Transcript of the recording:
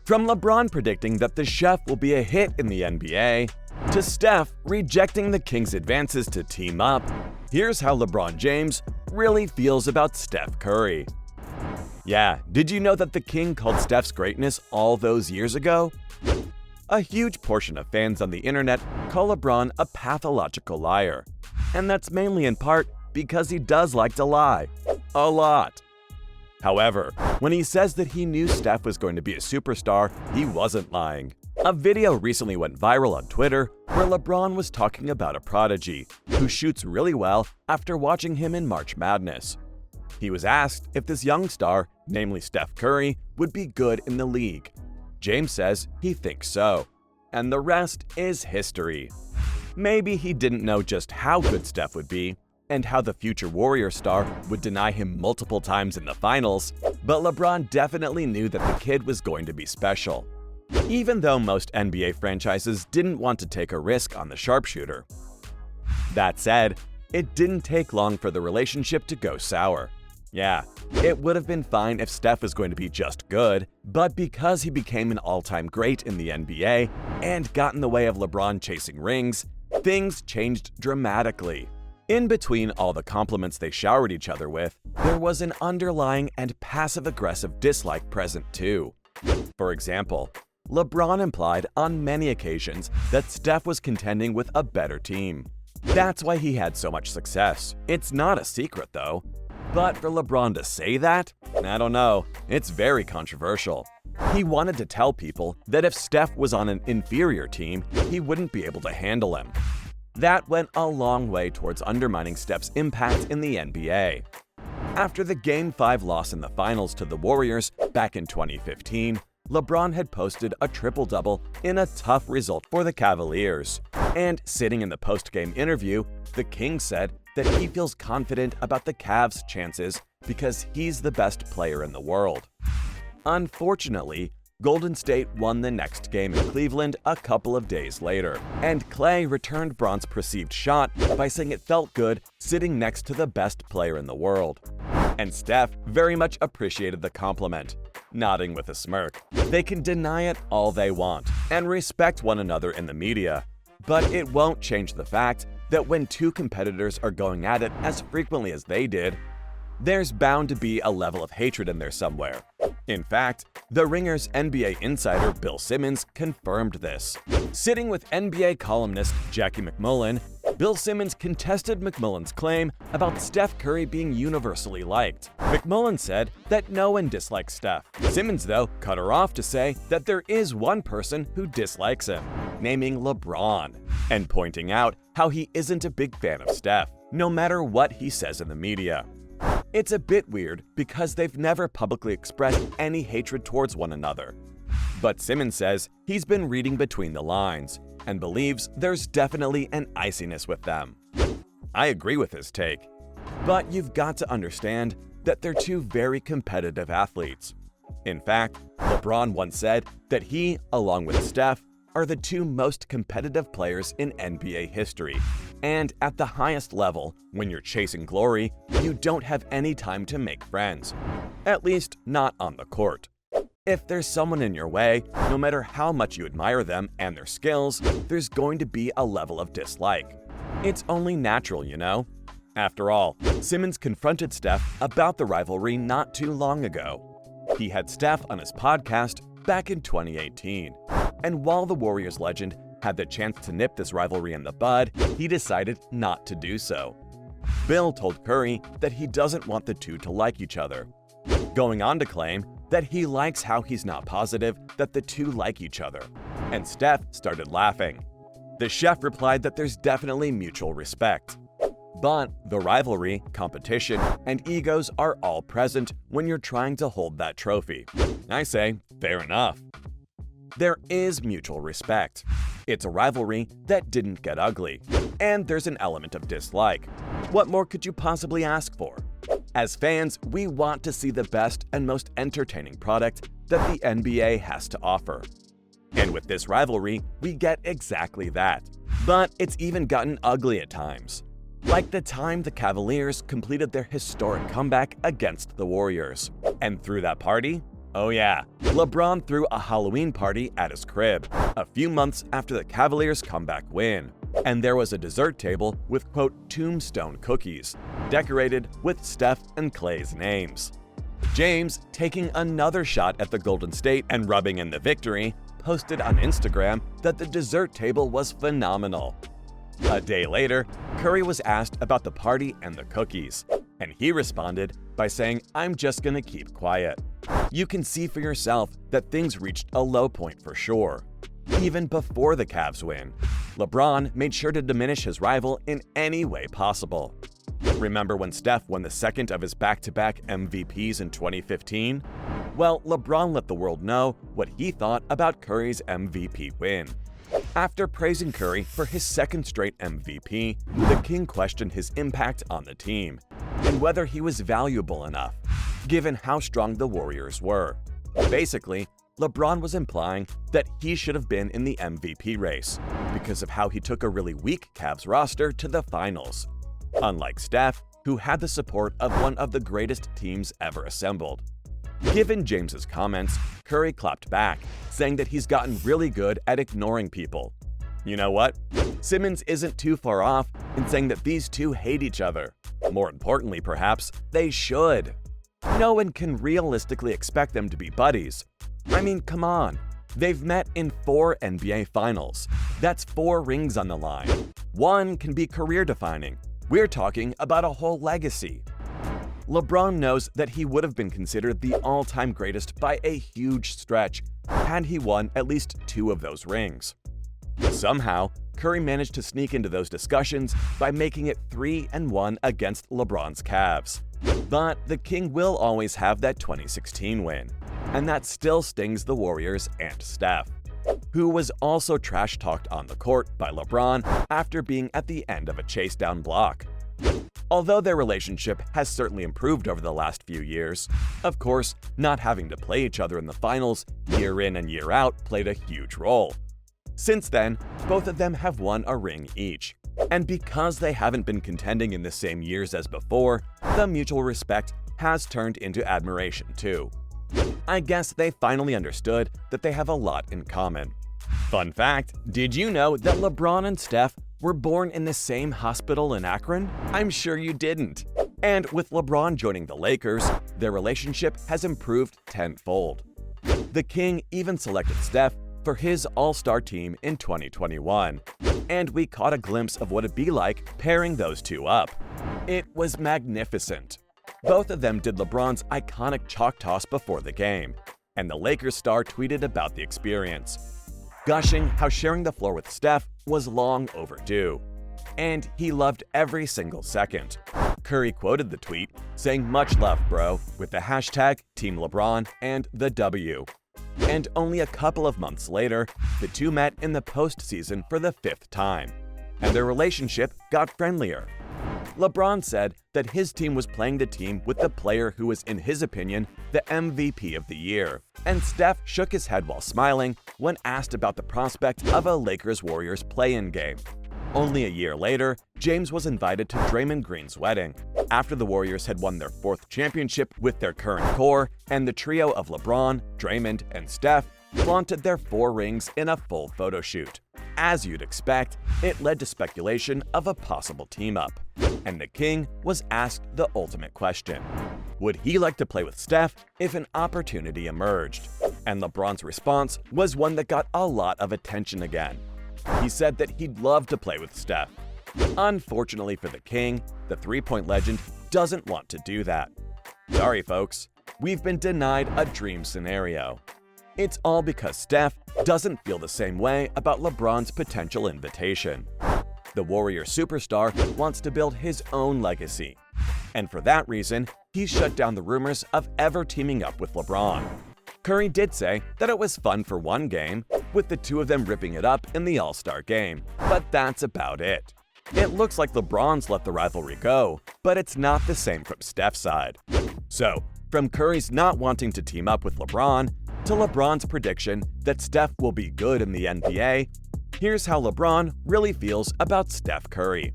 From LeBron predicting that the chef will be a hit in the NBA, to Steph rejecting the Kings' advances to team up, here's how LeBron James really feels about Steph Curry. Yeah, did you know that the King called Steph's greatness all those years ago? A huge portion of fans on the internet call LeBron a pathological liar, and that's mainly in part because he does like to lie. A lot. However, when he says that he knew Steph was going to be a superstar, he wasn't lying. A video recently went viral on Twitter where LeBron was talking about a prodigy who shoots really well after watching him in March Madness. He was asked if this young star, namely Steph Curry, would be good in the league. James says he thinks so, and the rest is history. Maybe he didn't know just how good Steph would be, and how the future Warrior star would deny him multiple times in the finals, but LeBron definitely knew that the kid was going to be special. Even though most NBA franchises didn't want to take a risk on the sharpshooter. That said, it didn't take long for the relationship to go sour. Yeah, it would have been fine if Steph was going to be just good, but because he became an all-time great in the NBA and got in the way of LeBron chasing rings, things changed dramatically. In between all the compliments they showered each other with, there was an underlying and passive-aggressive dislike present too. For example, LeBron implied on many occasions that Steph was contending with a better team. That's why he had so much success. It's not a secret though. But for LeBron to say that? I don't know. It's very controversial. He wanted to tell people that if Steph was on an inferior team, he wouldn't be able to handle him. That went a long way towards undermining Steph's impact in the NBA. After the Game 5 loss in the finals to the Warriors back in 2015, LeBron had posted a triple-double in a tough result for the Cavaliers. And sitting in the post-game interview, the King said that he feels confident about the Cavs' chances because he's the best player in the world. Unfortunately, Golden State won the next game in Cleveland a couple of days later, and Klay returned Bron's perceived shot by saying it felt good sitting next to the best player in the world. And Steph very much appreciated the compliment, nodding with a smirk. They can deny it all they want and respect one another in the media, but it won't change the fact that when two competitors are going at it as frequently as they did, there's bound to be a level of hatred in there somewhere. In fact, The Ringer's NBA insider Bill Simmons confirmed this. Sitting with NBA columnist Jackie McMullen, Bill Simmons contested McMullen's claim about Steph Curry being universally liked. McMullen said that no one dislikes Steph. Simmons, though, cut her off to say that there is one person who dislikes him, naming LeBron, and pointing out how he isn't a big fan of Steph, no matter what he says in the media. It's a bit weird because they've never publicly expressed any hatred towards one another. But Simmons says he's been reading between the lines and believes there's definitely an iciness with them. I agree with his take, but you've got to understand that they're two very competitive athletes. In fact, LeBron once said that he, along with Steph, are the two most competitive players in NBA history. And at the highest level, when you're chasing glory, you don't have any time to make friends. At least, not on the court. If there's someone in your way, no matter how much you admire them and their skills, there's going to be a level of dislike. It's only natural, you know? After all, Simmons confronted Steph about the rivalry not too long ago. He had Steph on his podcast back in 2018. And while the Warriors legend had the chance to nip this rivalry in the bud, he decided not to do so. Bill told Curry that he doesn't want the two to like each other, going on to claim that he likes how he's not positive that the two like each other. And Steph started laughing. The chef replied that there's definitely mutual respect. But the rivalry, competition, and egos are all present when you're trying to hold that trophy. I say, fair enough. There is mutual respect. It's a rivalry that didn't get ugly, and there's an element of dislike. What more could you possibly ask for? As fans, we want to see the best and most entertaining product that the NBA has to offer. And with this rivalry, we get exactly that. But it's even gotten ugly at times. Like the time the Cavaliers completed their historic comeback against the Warriors. And through that party, Oh yeah, LeBron threw a Halloween party at his crib, a few months after the Cavaliers' comeback win. And there was a dessert table with, quote, tombstone cookies, decorated with Steph and Klay's names. James, taking another shot at the Golden State and rubbing in the victory, posted on Instagram that the dessert table was phenomenal. A day later, Curry was asked about the party and the cookies, and he responded by saying, "I'm just gonna keep quiet." You can see for yourself that things reached a low point for sure. Even before the Cavs win, LeBron made sure to diminish his rival in any way possible. Remember when Steph won the second of his back-to-back MVPs in 2015? Well, LeBron let the world know what he thought about Curry's MVP win. After praising Curry for his second straight MVP, the King questioned his impact on the team and whether he was valuable enough, given how strong the Warriors were. Basically, LeBron was implying that he should have been in the MVP race because of how he took a really weak Cavs roster to the finals, unlike Steph, who had the support of one of the greatest teams ever assembled. Given James's comments, Curry clapped back, saying that he's gotten really good at ignoring people. You know what? Simmons isn't too far off in saying that these two hate each other. More importantly, perhaps, they should. No one can realistically expect them to be buddies. I mean, come on. They've met in 4 NBA Finals. That's 4 rings on the line. One can be career-defining. We're talking about a whole legacy. LeBron knows that he would have been considered the all-time greatest by a huge stretch had he won at least 2 of those rings. Somehow, Curry managed to sneak into those discussions by making it 3-1 against LeBron's Cavs. But the King will always have that 2016 win, and that still stings the Warriors and Steph, who was also trash-talked on the court by LeBron after being at the end of a chase-down block. Although their relationship has certainly improved over the last few years, of course, not having to play each other in the finals year in and year out played a huge role. Since then, both of them have won a ring each. And because they haven't been contending in the same years as before, the mutual respect has turned into admiration too. I guess they finally understood that they have a lot in common. Fun fact, did you know that LeBron and Steph were born in the same hospital in Akron? I'm sure you didn't. And with LeBron joining the Lakers, their relationship has improved tenfold. The King even selected Steph for his All-Star team in 2021, and we caught a glimpse of what it'd be like pairing those two up. It was magnificent. Both of them did LeBron's iconic chalk toss before the game, and the Lakers star tweeted about the experience, gushing how sharing the floor with Steph was long overdue, and he loved every single second. Curry quoted the tweet, saying, "Much love, bro," with the hashtag Team LeBron and the W. And only a couple of months later, the two met in the postseason for the 5th time, and their relationship got friendlier. LeBron said that his team was playing the team with the player who was, in his opinion, the MVP of the year, and Steph shook his head while smiling when asked about the prospect of a Lakers-Warriors play-in game. Only a year later, James was invited to Draymond Green's wedding, after the Warriors had won their 4th championship with their current core, and the trio of LeBron, Draymond, and Steph flaunted their 4 rings in a full photo shoot. As you'd expect, it led to speculation of a possible team-up, and the King was asked the ultimate question. Would he like to play with Steph if an opportunity emerged? And LeBron's response was one that got a lot of attention again. He said that he'd love to play with Steph. Unfortunately for the King, the three-point legend doesn't want to do that. Sorry, folks, we've been denied a dream scenario. It's all because Steph doesn't feel the same way about LeBron's potential invitation. The Warrior superstar wants to build his own legacy, and for that reason, he's shut down the rumors of ever teaming up with LeBron. Curry did say that it was fun for one game, with the two of them ripping it up in the All-Star game, but that's about it. It looks like LeBron's let the rivalry go, but it's not the same from Steph's side. So, from Curry's not wanting to team up with LeBron, to LeBron's prediction that Steph will be good in the NBA, here's how LeBron really feels about Steph Curry.